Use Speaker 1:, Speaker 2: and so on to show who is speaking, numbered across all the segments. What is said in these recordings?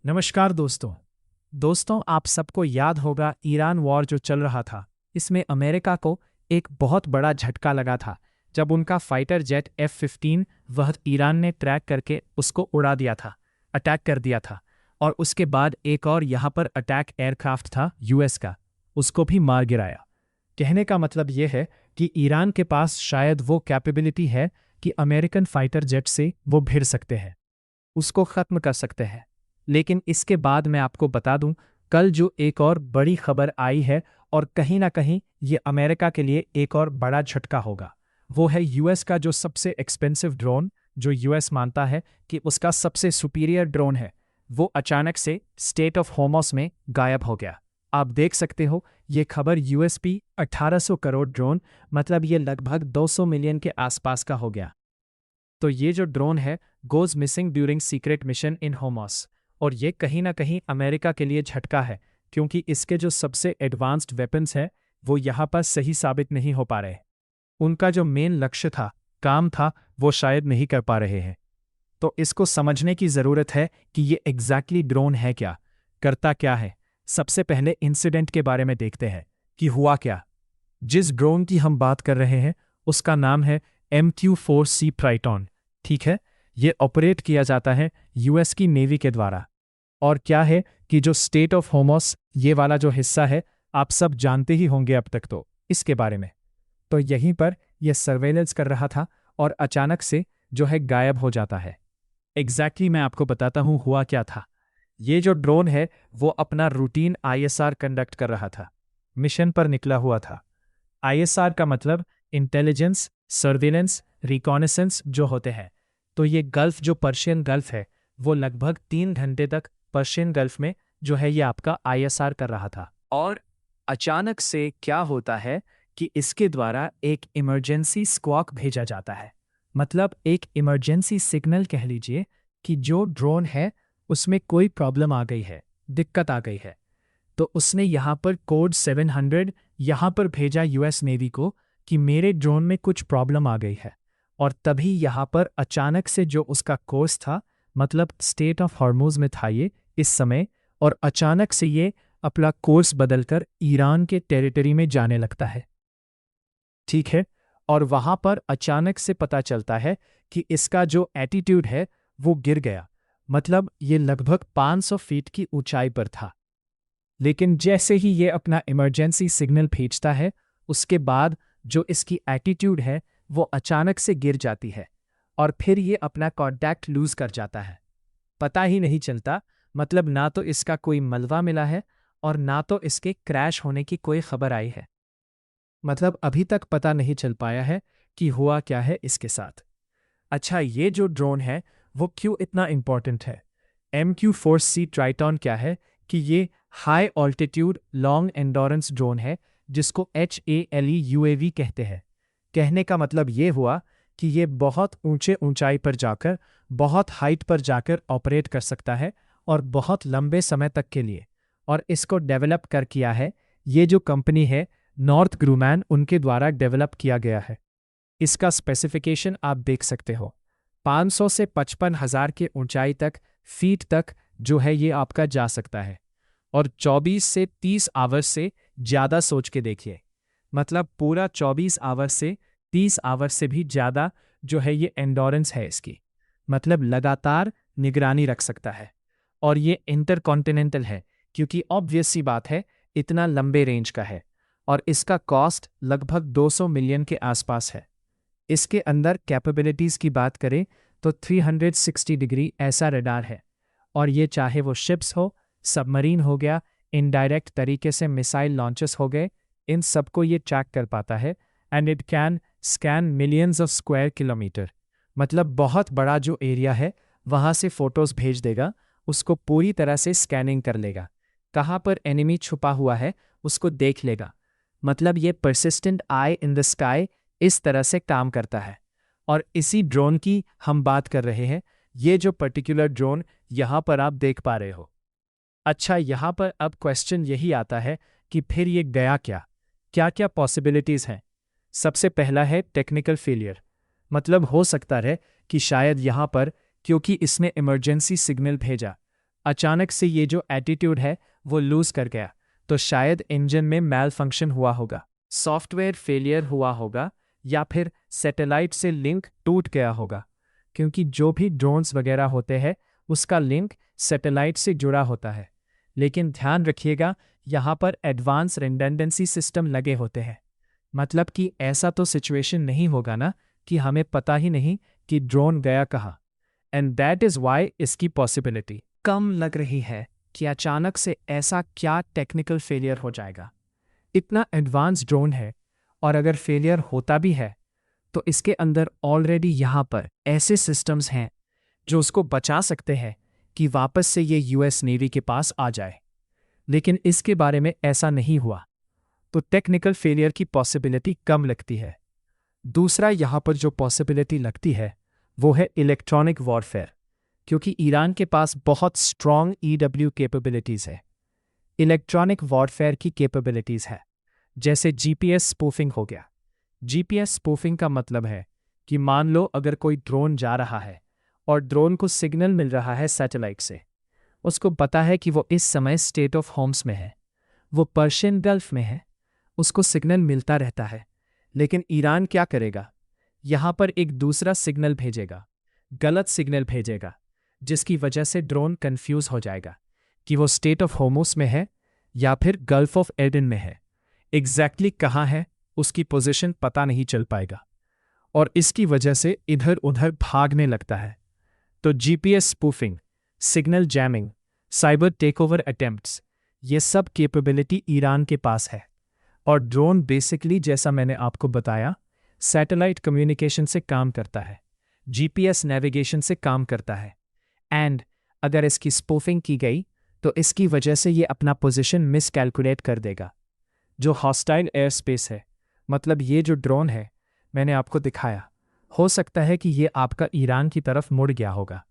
Speaker 1: नमस्कार दोस्तों आप सबको याद होगा ईरान वॉर जो चल रहा था। इसमें अमेरिका को एक बहुत बड़ा झटका लगा था जब उनका फाइटर जेट F-15 वह ईरान ने ट्रैक करके उसको उड़ा दिया था, अटैक कर दिया था। और उसके बाद एक और यहाँ पर अटैक एयरक्राफ्ट था यूएस का, उसको भी मार गिराया। कहने का मतलब ये है कि ईरान के पास शायद वो कैपेबिलिटी है कि अमेरिकन फाइटर जेट से वो भिड़ सकते हैं, उसको ख़त्म कर सकते हैं। लेकिन इसके बाद मैं आपको बता दूं, कल जो एक और बड़ी खबर आई है और कहीं ना कहीं ये अमेरिका के लिए एक और बड़ा झटका होगा। वो है यूएस का जो सबसे एक्सपेंसिव ड्रोन, जो यूएस मानता है कि उसका सबसे सुपीरियर ड्रोन है, वो अचानक से स्टेट ऑफ होर्मुज़ में गायब हो गया। आप देख सकते हो ये खबर यूएसपी 1800 करोड़ ड्रोन, मतलब ये लगभग 200 मिलियन के आसपास का हो गया। तो ये जो ड्रोन है goes missing during secret mission in Hormuz, और ये कहीं ना कहीं अमेरिका के लिए झटका है क्योंकि इसके जो सबसे एडवांस्ड वेपन्स हैं वो यहाँ पर सही साबित नहीं हो पा रहे। उनका जो मेन लक्ष्य था, काम था, वो शायद नहीं कर पा रहे हैं। तो इसको समझने की ज़रूरत है कि ये एग्जैक्टली ड्रोन है क्या, करता क्या है। सबसे पहले इंसिडेंट के बारे में देखते हैं कि हुआ क्या। जिस ड्रोन की हम बात कर रहे हैं उसका नाम है MQ-4C ट्राइटॉन, ठीक है। ये ऑपरेट किया जाता है यूएस की नेवी के द्वारा। और क्या है कि जो स्टेट ऑफ होर्मुज़ ये वाला जो हिस्सा है, आप सब जानते ही होंगे अब तक तो इसके बारे में। तो यहीं पर यह सर्वेलेंस कर रहा था और अचानक से जो है गायब हो जाता है। एग्जैक्टली मैं आपको बताता हूँ हुआ क्या था। ये जो ड्रोन है वो अपना रूटीन ISR कंडक्ट कर रहा था, मिशन पर निकला हुआ था। ISR का मतलब इंटेलिजेंस, सर्विलेंस, रिकॉनेसेंस जो होते हैं। तो ये गल्फ जो पर्शियन गल्फ है वो लगभग 3 घंटे तक पर्शियन गल्फ में जो है ये आपका ISR कर रहा था। और अचानक से क्या होता है कि इसके द्वारा एक इमरजेंसी स्क्वॉक भेजा जाता है, मतलब एक इमरजेंसी सिग्नल कह लीजिए कि जो ड्रोन है उसमें कोई प्रॉब्लम आ गई है, दिक्कत आ गई है। तो उसने यहाँ पर कोड 700 यहाँ पर भेजा यूएस नेवी को कि मेरे ड्रोन में कुछ प्रॉब्लम आ गई है। और तभी यहाँ पर अचानक से जो उसका कोर्स था, मतलब स्टेट ऑफ हॉर्मुज़ में था ये इस समय, और अचानक से ये अपना कोर्स बदलकर ईरान के टेरिटरी में जाने लगता है, ठीक है। और वहाँ पर अचानक से पता चलता है कि इसका जो एटीट्यूड है वो गिर गया, मतलब ये लगभग 500 फीट की ऊंचाई पर था। लेकिन जैसे ही ये अपना इमरजेंसी सिग्नल भेजता है उसके बाद जो इसकी एटीट्यूड है वो अचानक से गिर जाती है और फिर ये अपना कॉन्टैक्ट लूज कर जाता है। पता ही नहीं चलता, मतलब ना तो इसका कोई मलबा मिला है और ना तो इसके क्रैश होने की कोई खबर आई है। मतलब अभी तक पता नहीं चल पाया है कि हुआ क्या है इसके साथ। अच्छा, ये जो ड्रोन है वो क्यों इतना इम्पॉर्टेंट है? MQ-4C ट्राइटॉन क्या है कि ये high altitude long endurance drone है जिसको HALE UAV कहते हैं। कहने का मतलब ये हुआ कि ये बहुत ऊंचे ऊंचाई पर जाकर, बहुत हाइट पर जाकर ऑपरेट कर सकता है और बहुत लंबे समय तक के लिए। और इसको डेवलप कर किया है ये जो कंपनी है नॉर्थ ग्रूमैन, उनके द्वारा डेवलप किया गया है। इसका स्पेसिफिकेशन आप देख सकते हो, 500 से 55,000 के ऊंचाई तक फीट तक जो है ये आपका जा सकता है। और 24 से 30 आवर्स से ज़्यादा सोच के देखिए, मतलब पूरा 24 आवर्स से 30 आवर्स से भी ज़्यादा जो है ये एंडोरेंस है इसकी, मतलब लगातार निगरानी रख सकता है। और ये इंटरकॉन्टिनेंटल है क्योंकि ऑब्वियस सी बात है इतना लंबे रेंज का है। और इसका कॉस्ट लगभग 200 मिलियन के आसपास है। इसके अंदर कैपेबिलिटीज़ की बात करें तो 360 डिग्री ऐसा रडार है, और ये चाहे वो शिप्स हो, सबमरीन हो गया, इनडायरेक्ट तरीके से मिसाइल लॉन्चेस हो गए, इन सबको ये ट्रैक कर पाता है। And it can scan millions of square kilometre, मतलब बहुत बड़ा जो एरिया है वहाँ से फोटोज़ भेज देगा, उसको पूरी तरह से स्कैनिंग कर लेगा, कहाँ पर एनिमी छुपा हुआ है उसको देख लेगा। मतलब ये persistent I in the sky इस तरह से काम करता है। और इसी ड्रोन की हम बात कर रहे हैं, ये जो पर्टिकुलर ड्रोन यहाँ पर आप देख पा रहे हो। अच्छा, यहाँ पर अब क्वेश्चन यही आता है कि फिर ये गया क्या, क्या क्या पॉसिबिलिटीज़ हैं। सबसे पहला है टेक्निकल फेलियर, मतलब हो सकता है कि शायद यहाँ पर क्योंकि इसने इमरजेंसी सिग्नल भेजा अचानक से ये जो एटीट्यूड है वो लूज कर गया, तो शायद इंजन में मैल फंक्शन हुआ होगा, सॉफ्टवेयर फेलियर हुआ होगा, या फिर सैटेलाइट से लिंक टूट गया होगा, क्योंकि जो भी ड्रोन्स वगैरह होते हैं उसका लिंक सैटेलाइट से जुड़ा होता है। लेकिन ध्यान रखिएगा, यहाँ पर एडवांस रिडंडेंसी सिस्टम लगे होते हैं। मतलब कि ऐसा तो सिचुएशन नहीं होगा ना कि हमें पता ही नहीं कि ड्रोन गया कहाँ। एंड दैट इज़ वाई इसकी पॉसिबिलिटी कम लग रही है कि अचानक से ऐसा क्या टेक्निकल फेलियर हो जाएगा। इतना एडवांस ड्रोन है, और अगर फेलियर होता भी है तो इसके अंदर ऑलरेडी यहाँ पर ऐसे सिस्टम्स हैं जो उसको बचा सकते हैं कि वापस से ये यूएस नेवी के पास आ जाए। लेकिन इसके बारे में ऐसा नहीं हुआ, तो टेक्निकल फेलियर की पॉसिबिलिटी कम लगती है। दूसरा यहाँ पर जो पॉसिबिलिटी लगती है वो है इलेक्ट्रॉनिक वॉरफेयर, क्योंकि ईरान के पास बहुत स्ट्रॉन्ग ईडब्ल्यू कैपेबिलिटीज़ है। इलेक्ट्रॉनिक वॉरफेयर की कैपेबिलिटीज़ है, जैसे जीपीएस स्पूफिंग हो गया। जीपीएस स्पूफिंग का मतलब है कि मान लो अगर कोई ड्रोन जा रहा है और ड्रोन को सिग्नल मिल रहा है सैटेलाइट से, उसको पता है कि वो इस समय स्टेट ऑफ होम्स में है, वो पर्शियन गल्फ में है, उसको सिग्नल मिलता रहता है। लेकिन ईरान क्या करेगा, यहाँ पर एक दूसरा सिग्नल भेजेगा, गलत सिग्नल भेजेगा, जिसकी वजह से ड्रोन कंफ्यूज हो जाएगा कि वो स्टेट ऑफ होमोस में है या फिर गल्फ ऑफ एडन में है। एग्जैक्टली कहाँ है उसकी पोजीशन पता नहीं चल पाएगा, और इसकी वजह से इधर उधर भागने लगता है। तो GPS spoofing, signal jamming, cyber takeover attempts, ये सब कैपेबिलिटी ईरान के पास है। और ड्रोन बेसिकली, जैसा मैंने आपको बताया, सैटेलाइट कम्युनिकेशन से काम करता है, जीपीएस नेविगेशन से काम करता है। एंड अगर इसकी स्पूफिंग की गई तो इसकी वजह से ये अपना पोजीशन मिसकैलकुलेट कर देगा। जो हॉस्टाइल एयर स्पेस है, मतलब ये जो ड्रोन है मैंने आपको दिखाया, हो सकता है कि ये आपका ईरान की तरफ मुड़ गया होगा।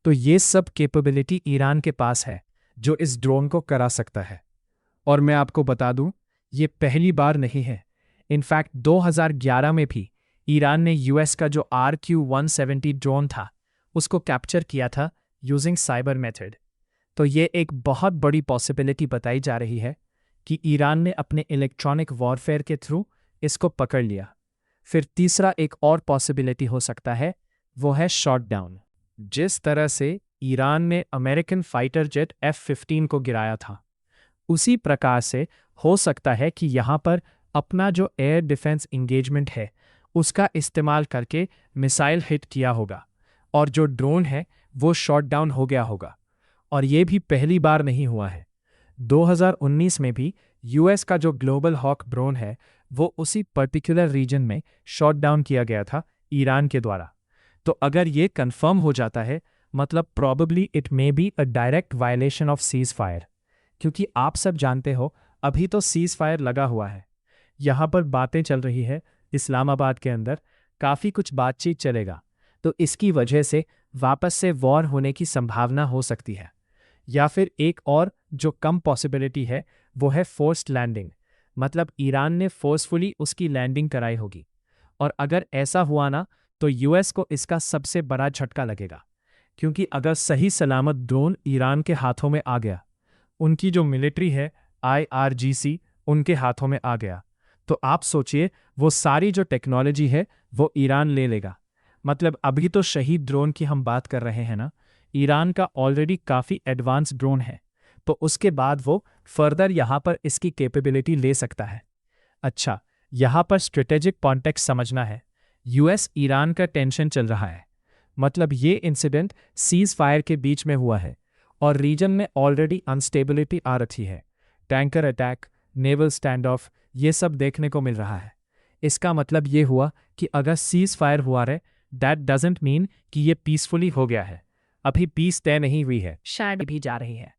Speaker 1: तो ये सब कैपेबिलिटी ईरान के पास है जो इस ड्रोन को करा सकता है। और मैं आपको बता दूं, ये पहली बार नहीं है। इनफैक्ट 2011 में भी ईरान ने यूएस का जो RQ-170 ड्रोन था उसको कैप्चर किया था यूजिंग साइबर मेथड। तो ये एक बहुत बड़ी पॉसिबिलिटी बताई जा रही है कि ईरान ने अपने इलेक्ट्रॉनिक वॉरफेयर के थ्रू इसको पकड़ लिया। फिर तीसरा एक और पॉसिबिलिटी हो सकता है, वो है शॉट डाउन। जिस तरह से ईरान ने अमेरिकन फाइटर जेट F-15 को गिराया था, उसी प्रकार से हो सकता है कि यहाँ पर अपना जो एयर डिफेंस इंगेजमेंट है उसका इस्तेमाल करके मिसाइल हिट किया होगा, और जो ड्रोन है वो शॉट डाउन हो गया होगा। और ये भी पहली बार नहीं हुआ है। 2019 में भी यूएस का जो ग्लोबल हॉक ड्रोन है वो उसी पर्टिकुलर रीजन में शॉट डाउन किया गया था ईरान के द्वारा। तो अगर ये कंफर्म हो जाता है, मतलब probably it may be a direct violation of cease fire, क्योंकि आप सब जानते हो अभी तो सीज फायर लगा हुआ है। यहाँ पर बातें चल रही है, इस्लामाबाद के अंदर काफ़ी कुछ बातचीत चलेगा, तो इसकी वजह से वापस से वॉर होने की संभावना हो सकती है। या फिर एक और जो कम पॉसिबिलिटी है वो है फोर्स्ड लैंडिंग, मतलब ईरान ने फोर्सफुली उसकी लैंडिंग कराई होगी। और अगर ऐसा हुआ ना, तो यूएस को इसका सबसे बड़ा झटका लगेगा, क्योंकि अगर सही सलामत ड्रोन ईरान के हाथों में आ गया, उनकी जो मिलिट्री है IRGC उनके हाथों में आ गया, तो आप सोचिए वो सारी जो टेक्नोलॉजी है वो ईरान ले लेगा। मतलब अभी तो शहीद ड्रोन की हम बात कर रहे हैं ना, ईरान का ऑलरेडी काफ़ी एडवांस ड्रोन है, तो उसके बाद वो फर्दर यहाँ पर इसकी कैपेबिलिटी ले सकता है। अच्छा, यहाँ पर स्ट्रेटेजिक कॉन्टेक्स्ट समझना है। यूएस ईरान का टेंशन चल रहा है, मतलब ये इंसिडेंट सीज फायर के बीच में हुआ है और रीजन में ऑलरेडी अनस्टेबिलिटी आ रही है। Tanker attack, naval stand of, ये सब देखने को मिल रहा है। इसका मतलब ये हुआ कि अगर सीज फायर हुआ है, दैट डजंट मीन कि ये पीसफुली हो गया है। अभी पीस तय नहीं हुई है, शायद भी जा रही है।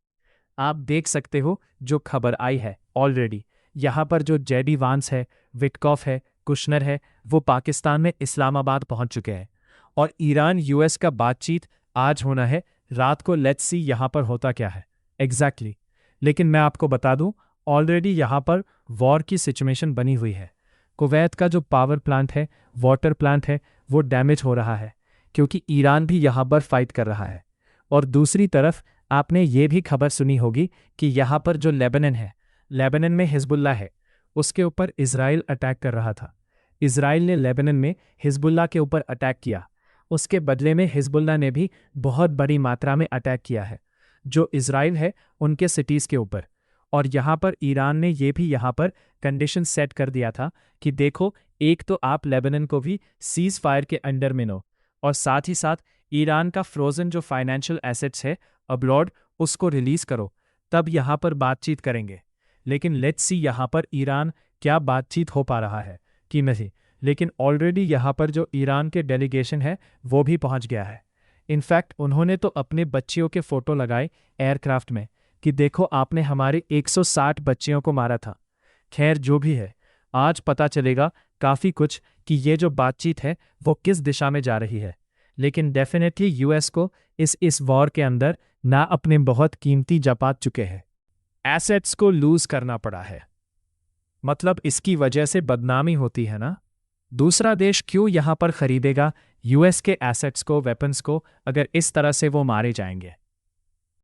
Speaker 1: आप देख सकते हो जो खबर आई है ऑलरेडी, यहाँ पर जो जेडी वांस है, विटकॉफ है, कुशनर है, वो पाकिस्तान में इस्लामाबाद पहुंच चुके हैं। और ईरान यूएस का बातचीत आज होना है रात को। लेट्स सी यहाँ पर होता क्या है एग्जैक्टली। लेकिन मैं आपको बता दूं, ऑलरेडी यहाँ पर वॉर की सिचुएशन बनी हुई है। कुवैत का जो पावर प्लांट है, वाटर प्लांट है, वो डैमेज हो रहा है, क्योंकि ईरान भी यहाँ पर फाइट कर रहा है। और दूसरी तरफ आपने ये भी खबर सुनी होगी कि यहाँ पर जो लेबनान है, लेबनान में हिजबुल्लाह है, उसके ऊपर इजराइल अटैक कर रहा था। इजराइल ने लेबनान में हिजबुल्लाह के ऊपर अटैक किया। उसके बदले में हिजबुल्लाह ने भी बहुत बड़ी मात्रा में अटैक किया है जो इजराइल है उनके सिटीज़ के ऊपर। और यहाँ पर ईरान ने ये भी यहाँ पर कंडीशन सेट कर दिया था कि देखो, एक तो आप लेबनान को भी सीज फायर के अंडर में लो, और साथ ही साथ ईरान का फ्रोजन जो फाइनेंशियल एसेट्स है अब्रॉड, उसको रिलीज करो, तब यहाँ पर बातचीत करेंगे। लेकिन लेट्स सी यहाँ पर ईरान क्या बातचीत हो पा रहा है कि नहीं। लेकिन ऑलरेडी यहाँ पर जो ईरान के डेलीगेशन है वो भी पहुँच गया है। इनफैक्ट उन्होंने तो अपने बच्चियों के फ़ोटो लगाए एयरक्राफ्ट में कि देखो, आपने हमारे 160 बच्चियों को मारा था। खैर जो भी है, आज पता चलेगा काफ़ी कुछ कि ये जो बातचीत है वो किस दिशा में जा रही है। लेकिन डेफिनेटली यूएस को इस वॉर के अंदर ना अपने बहुत कीमती जापात चुके हैं, एसेट्स को लूज करना पड़ा है। मतलब इसकी वजह से बदनामी होती है ना। दूसरा देश क्यों यहाँ पर खरीदेगा यूएस के एसेट्स को, वेपन्स को, अगर इस तरह से वो मारे जाएंगे।